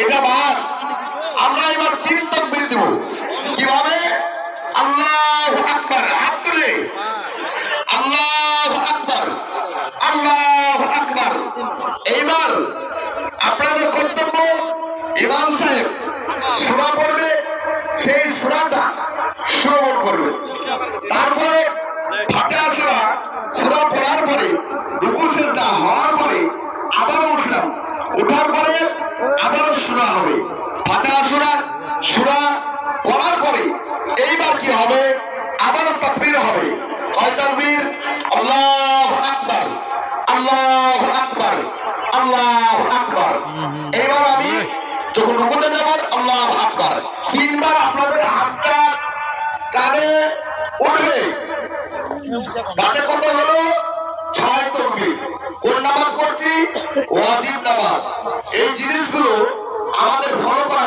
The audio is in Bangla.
এটা বাদ। আমরা এবার 3 তাকবীর দেব। কিভাবে? আল্লাহু আকবার, হাত তুলে আল্লাহু আকবার, আল্লাহু আকবার। এইবার আপনাদের কর্তব্য, ইমাম সাহেব সূরা পড়বে, সেই সূরাটা শ্রবণ করবে। তারপরে ফাতিহা সূরা, সূরা পড়ার পরে রুকু সিজদা হওয়ার পরে আবার উঠলাম, উঠার পরে আবারও সূরা হবে। ফাতিহা সূরা, সূরা পড়ার পরে এইবার কি হবে? আবারও তাকবীর হবে। কয় তাকবীর? আল্লাহু আকবার, আল্লাহু আকবার, আল্লাহু আকবার। এবার আমি যখন রুকুতে যাব আল্লাহু আকবার, 3 বার আপনাদের হাতটা কানে উঠবে। তাতে কত হলো? 6 তাকবীর। কোন নামাজ পড়ছি? ওয়াজিব নামাজ। এই জিনিসগুলো আমাদের ফলো করা